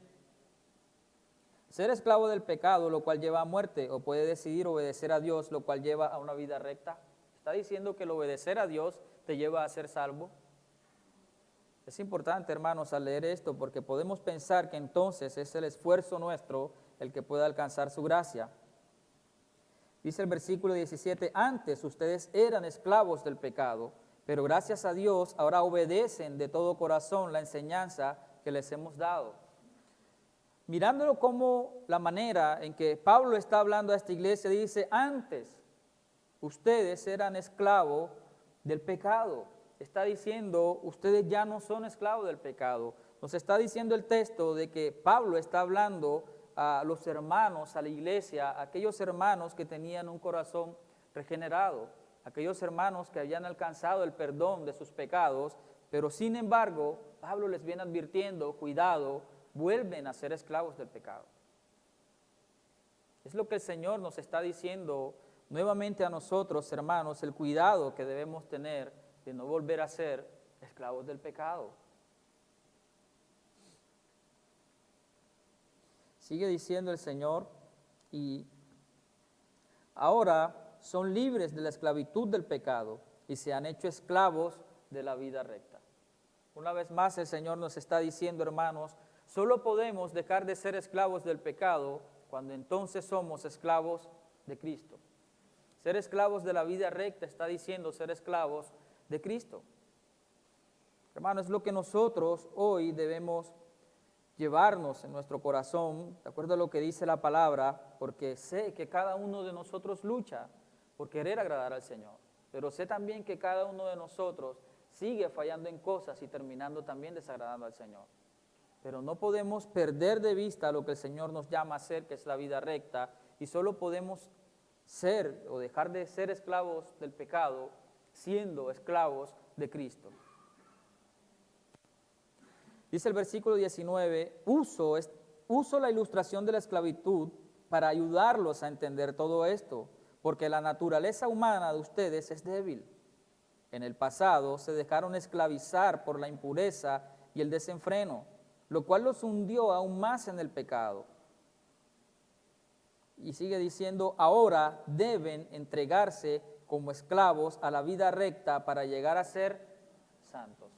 ser esclavo del pecado, lo cual lleva a muerte, o puede decidir obedecer a Dios, lo cual lleva a una vida recta. ¿Está diciendo que el obedecer a Dios te lleva a ser salvo? Es importante, hermanos, al leer esto, porque podemos pensar que entonces es el esfuerzo nuestro el que puede alcanzar su gracia. Dice el versículo 17, antes ustedes eran esclavos del pecado, pero gracias a Dios ahora obedecen de todo corazón la enseñanza que les hemos dado. Mirándolo como la manera en que Pablo está hablando a esta iglesia, dice, antes ustedes eran esclavos del pecado. Está diciendo, ustedes ya no son esclavos del pecado. Nos está diciendo el texto de que Pablo está hablando a los hermanos, a la iglesia, a aquellos hermanos que tenían un corazón regenerado, aquellos hermanos que habían alcanzado el perdón de sus pecados, pero sin embargo, Pablo les viene advirtiendo, cuidado, vuelven a ser esclavos del pecado. Es lo que el Señor nos está diciendo nuevamente a nosotros, hermanos, el cuidado que debemos tener de no volver a ser esclavos del pecado. Sigue diciendo el Señor, y ahora son libres de la esclavitud del pecado y se han hecho esclavos de la vida recta. Una vez más el Señor nos está diciendo, hermanos, solo podemos dejar de ser esclavos del pecado cuando entonces somos esclavos de Cristo. Ser esclavos de la vida recta está diciendo ser esclavos de Cristo. Hermano, es lo que nosotros hoy debemos llevarnos en nuestro corazón, de acuerdo a lo que dice la palabra, porque sé que cada uno de nosotros lucha por querer agradar al Señor, pero sé también que cada uno de nosotros sigue fallando en cosas y terminando también desagradando al Señor. Pero no podemos perder de vista lo que el Señor nos llama a hacer, que es la vida recta, y solo podemos ser o dejar de ser esclavos del pecado siendo esclavos de Cristo. Dice el versículo 19, uso la ilustración de la esclavitud para ayudarlos a entender todo esto, porque la naturaleza humana de ustedes es débil. En el pasado se dejaron esclavizar por la impureza y el desenfreno, lo cual los hundió aún más en el pecado. Y sigue diciendo, ahora deben entregarse como esclavos a la vida recta para llegar a ser santos.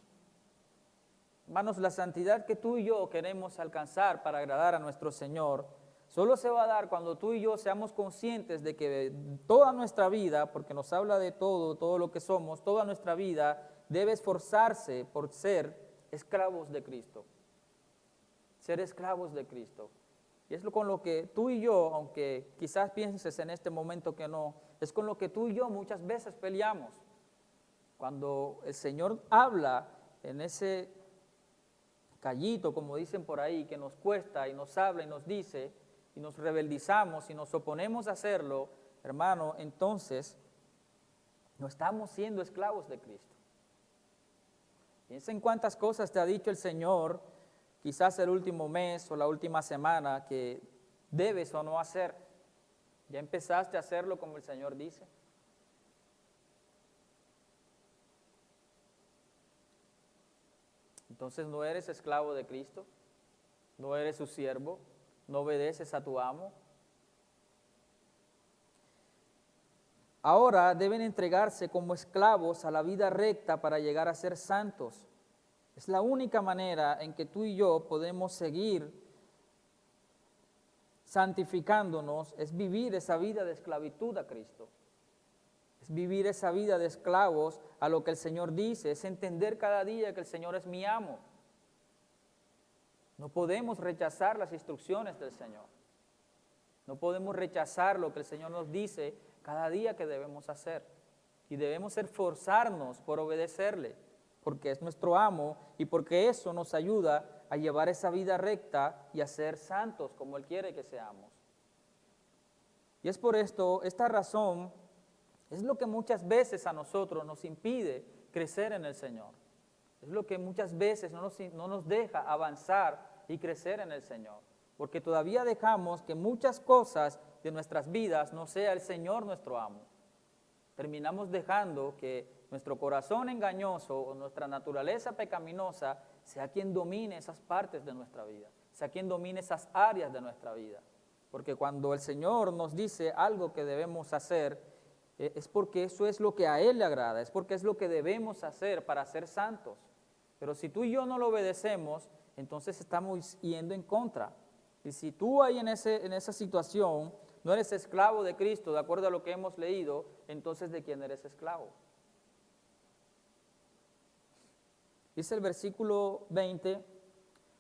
Hermanos, la santidad que tú y yo queremos alcanzar para agradar a nuestro Señor, solo se va a dar cuando tú y yo seamos conscientes de que toda nuestra vida, porque nos habla de todo lo que somos, toda nuestra vida debe esforzarse por ser esclavos de Cristo. Ser esclavos de Cristo. Y es con lo que tú y yo, aunque quizás pienses en este momento que no, es con lo que tú y yo muchas veces peleamos. Cuando el Señor habla en ese callito, como dicen por ahí, que nos cuesta y nos habla y nos dice, y nos rebeldizamos y nos oponemos a hacerlo, hermano, entonces no estamos siendo esclavos de Cristo. Piensa en cuántas cosas te ha dicho el Señor, quizás el último mes o la última semana, que debes o no hacer. ¿Ya empezaste a hacerlo como el Señor dice? Entonces no eres esclavo de Cristo, no eres su siervo, no obedeces a tu amo. Ahora deben entregarse como esclavos a la vida recta para llegar a ser santos. Es la única manera en que tú y yo podemos seguir santificándonos, es vivir esa vida de esclavitud a Cristo. Es vivir esa vida de esclavos a lo que el Señor dice, es entender cada día que el Señor es mi amo. No podemos rechazar las instrucciones del Señor. No podemos rechazar lo que el Señor nos dice cada día que debemos hacer. Y debemos esforzarnos por obedecerle, porque es nuestro amo y porque eso nos ayuda a llevar esa vida recta y a ser santos como Él quiere que seamos. Y es por esta razón, es lo que muchas veces a nosotros nos impide crecer en el Señor. Es lo que muchas veces no nos deja avanzar y crecer en el Señor. Porque todavía dejamos que muchas cosas de nuestras vidas no sea el Señor nuestro amo. Terminamos dejando que nuestro corazón engañoso o nuestra naturaleza pecaminosa sea quien domine esas partes de nuestra vida, sea quien domine esas áreas de nuestra vida. Porque cuando el Señor nos dice algo que debemos hacer, es porque eso es lo que a Él le agrada, es porque es lo que debemos hacer para ser santos. Pero si tú y yo no lo obedecemos, entonces estamos yendo en contra. Y si tú ahí en esa situación no eres esclavo de Cristo, de acuerdo a lo que hemos leído, entonces ¿de quién eres esclavo? Dice el versículo 20,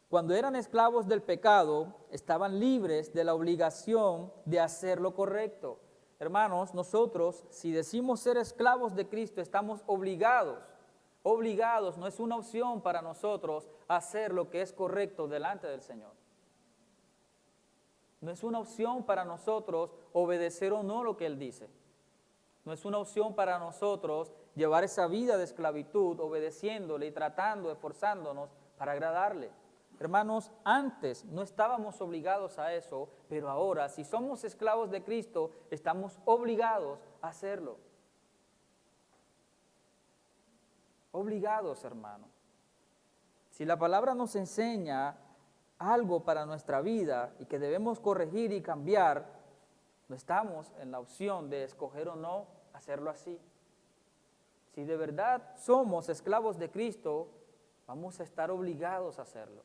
cuando eran esclavos del pecado, estaban libres de la obligación de hacer lo correcto. Hermanos, nosotros, si decimos ser esclavos de Cristo, estamos obligados, no es una opción para nosotros hacer lo que es correcto delante del Señor. No es una opción para nosotros obedecer o no lo que Él dice. No es una opción para nosotros llevar esa vida de esclavitud, obedeciéndole y tratando, esforzándonos para agradarle. Hermanos, antes no estábamos obligados a eso, pero ahora, si somos esclavos de Cristo, estamos obligados a hacerlo. Obligados, hermano. Si la palabra nos enseña algo para nuestra vida y que debemos corregir y cambiar, no estamos en la opción de escoger o no hacerlo así. Si de verdad somos esclavos de Cristo, vamos a estar obligados a hacerlo.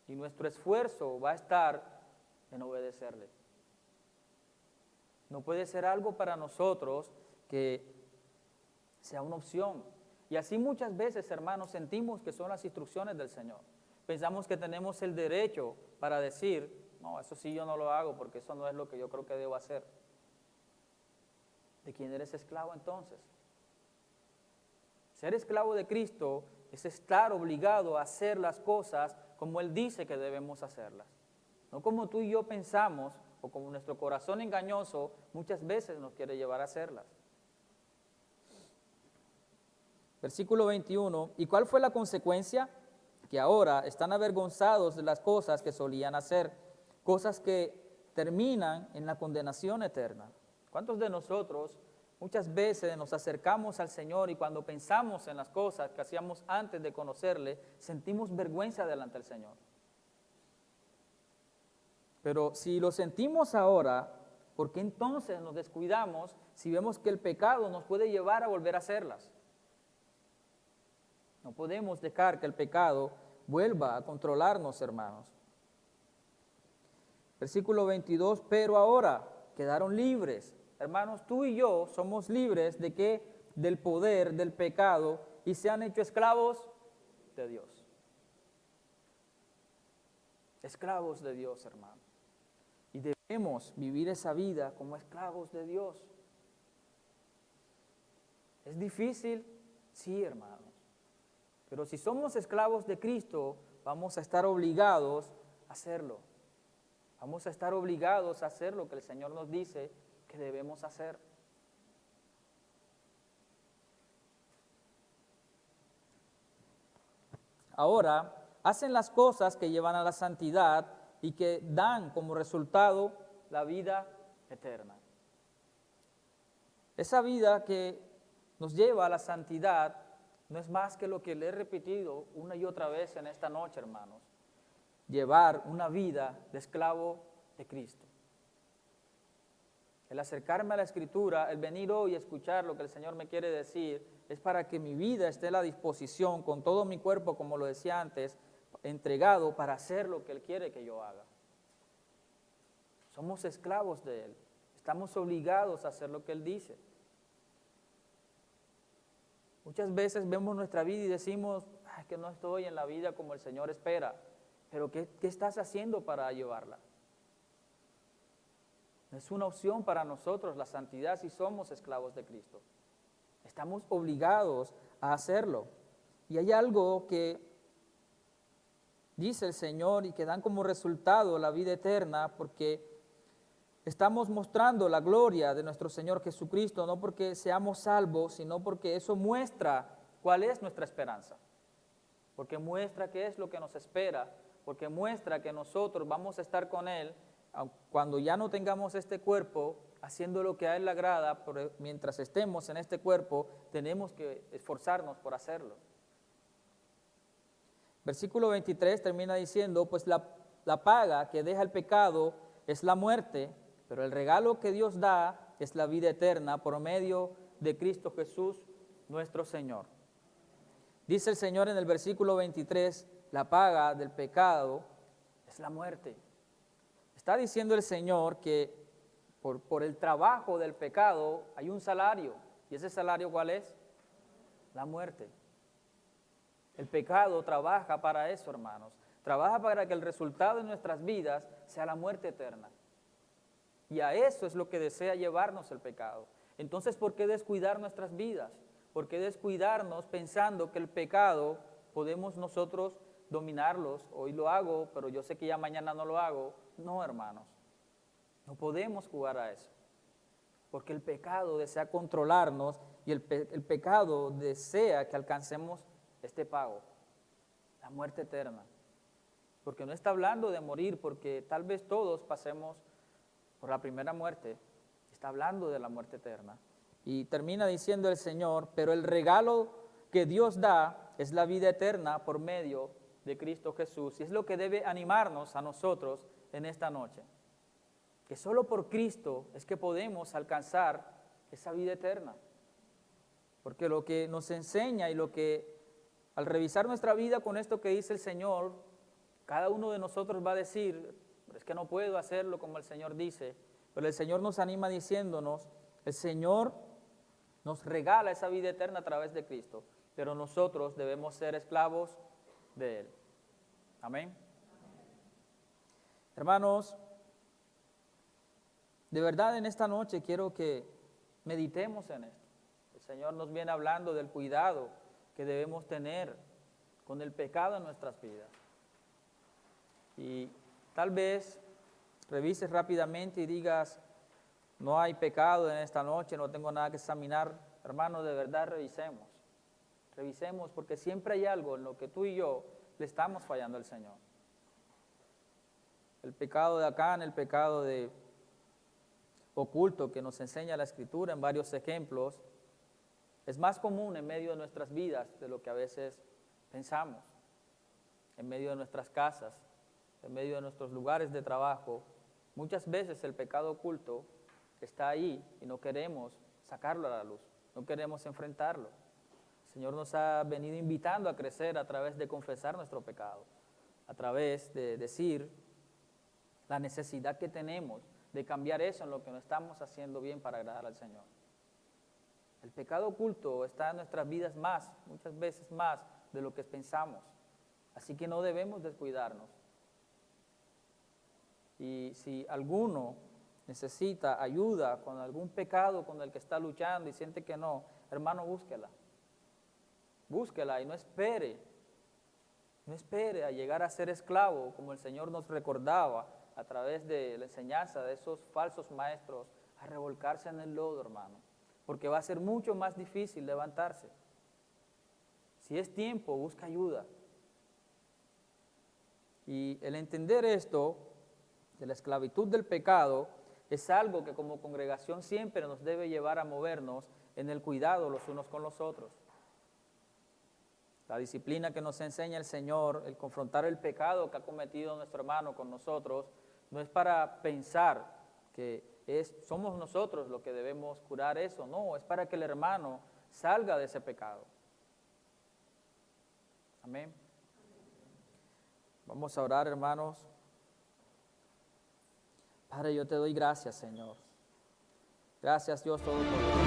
Y nuestro esfuerzo va a estar en obedecerle. No puede ser algo para nosotros que sea una opción. Y así muchas veces, hermanos, sentimos que son las instrucciones del Señor. Pensamos que tenemos el derecho para decir, no, eso sí yo no lo hago porque eso no es lo que yo creo que debo hacer. ¿De quién eres esclavo entonces? Ser esclavo de Cristo es estar obligado a hacer las cosas como Él dice que debemos hacerlas. No como tú y yo pensamos o como nuestro corazón engañoso muchas veces nos quiere llevar a hacerlas. Versículo 21, ¿y cuál fue la consecuencia? Que ahora están avergonzados de las cosas que solían hacer, cosas que terminan en la condenación eterna. ¿Cuántos de nosotros muchas veces nos acercamos al Señor y cuando pensamos en las cosas que hacíamos antes de conocerle, sentimos vergüenza delante del Señor? Pero si lo sentimos ahora, ¿por qué entonces nos descuidamos si vemos que el pecado nos puede llevar a volver a hacerlas? No podemos dejar que el pecado vuelva a controlarnos, hermanos. Versículo 22, pero ahora quedaron libres. Hermanos, tú y yo somos libres de qué? Del poder del pecado y se han hecho esclavos de Dios. Esclavos de Dios, hermanos. Y debemos vivir esa vida como esclavos de Dios. ¿Es difícil? Sí, hermanos. Pero si somos esclavos de Cristo, vamos a estar obligados a hacerlo. Vamos a estar obligados a hacer lo que el Señor nos dice que debemos hacer. Ahora, hacen las cosas que llevan a la santidad y que dan como resultado la vida eterna. Esa vida que nos lleva a la santidad no es más que lo que le he repetido una y otra vez en esta noche, hermanos. Llevar una vida de esclavo de Cristo. El acercarme a la Escritura, el venir hoy a escuchar lo que el Señor me quiere decir, es para que mi vida esté a la disposición, con todo mi cuerpo, como lo decía antes, entregado para hacer lo que Él quiere que yo haga. Somos esclavos de Él. Estamos obligados a hacer lo que Él dice. Muchas veces vemos nuestra vida y decimos, que no estoy en la vida como el Señor espera. Pero ¿qué estás haciendo para llevarla? No es una opción para nosotros la santidad si somos esclavos de Cristo. Estamos obligados a hacerlo. Y hay algo que dice el Señor y que dan como resultado la vida eterna porque estamos mostrando la gloria de nuestro Señor Jesucristo, no porque seamos salvos, sino porque eso muestra cuál es nuestra esperanza. Porque muestra qué es lo que nos espera, porque muestra que nosotros vamos a estar con Él cuando ya no tengamos este cuerpo, haciendo lo que a Él le agrada, pero mientras estemos en este cuerpo, tenemos que esforzarnos por hacerlo. Versículo 23 termina diciendo, pues la paga que deja el pecado es la muerte, pero el regalo que Dios da es la vida eterna por medio de Cristo Jesús, nuestro Señor. Dice el Señor en el versículo 23, la paga del pecado es la muerte. Está diciendo el Señor que por el trabajo del pecado hay un salario. ¿Y ese salario cuál es? La muerte. El pecado trabaja para eso, hermanos. Trabaja para que el resultado de nuestras vidas sea la muerte eterna. Y a eso es lo que desea llevarnos el pecado. Entonces, ¿por qué descuidar nuestras vidas? ¿Por qué descuidarnos pensando que el pecado podemos nosotros dominarlos? Hoy lo hago, pero yo sé que ya mañana no lo hago. No, hermanos, no podemos jugar a eso. Porque el pecado desea controlarnos y el pecado desea que alcancemos este pago, la muerte eterna. Porque no está hablando de morir, porque tal vez todos pasemos por la primera muerte. Está hablando de la muerte eterna. Y termina diciendo el Señor, pero el regalo que Dios da es la vida eterna por medio de Cristo Jesús. Y es lo que debe animarnos a nosotros en esta noche. Que solo por Cristo es que podemos alcanzar esa vida eterna. Porque lo que nos enseña y lo que al revisar nuestra vida con esto que dice el Señor, cada uno de nosotros va a decir, pero es que no puedo hacerlo como el Señor dice. Pero el Señor nos anima diciéndonos, el Señor nos regala esa vida eterna a través de Cristo, pero nosotros debemos ser esclavos de Él. Amén. Hermanos, de verdad en esta noche quiero que meditemos en esto. El Señor nos viene hablando del cuidado que debemos tener con el pecado en nuestras vidas. Y tal vez revises rápidamente y digas, no hay pecado en esta noche, no tengo nada que examinar. Hermanos, de verdad revisemos. Revisemos porque siempre hay algo en lo que tú y yo le estamos fallando al Señor. El pecado de Acán, el pecado de oculto que nos enseña la Escritura en varios ejemplos, es más común en medio de nuestras vidas de lo que a veces pensamos, en medio de nuestras casas, en medio de nuestros lugares de trabajo. Muchas veces el pecado oculto está ahí y no queremos sacarlo a la luz, no queremos enfrentarlo. El Señor nos ha venido invitando a crecer a través de confesar nuestro pecado, a través de decir la necesidad que tenemos de cambiar eso en lo que no estamos haciendo bien para agradar al Señor. El pecado oculto está en nuestras vidas muchas veces más de lo que pensamos. Así que no debemos descuidarnos. Y si alguno necesita ayuda con algún pecado con el que está luchando y siente que no, hermano, búsquela. Búsquela y no espere a llegar a ser esclavo, como el Señor nos recordaba a través de la enseñanza de esos falsos maestros, a revolcarse en el lodo, hermano, porque va a ser mucho más difícil levantarse. Si es tiempo, busca ayuda. Y el entender esto, de la esclavitud del pecado, es algo que como congregación siempre nos debe llevar a movernos en el cuidado los unos con los otros. La disciplina que nos enseña el Señor, el confrontar el pecado que ha cometido nuestro hermano con nosotros, no es para pensar que somos nosotros los que debemos curar eso, no, es para que el hermano salga de ese pecado. Amén. Vamos a orar, hermanos. Padre, yo te doy gracias, Señor. Gracias, Dios Todopoderoso.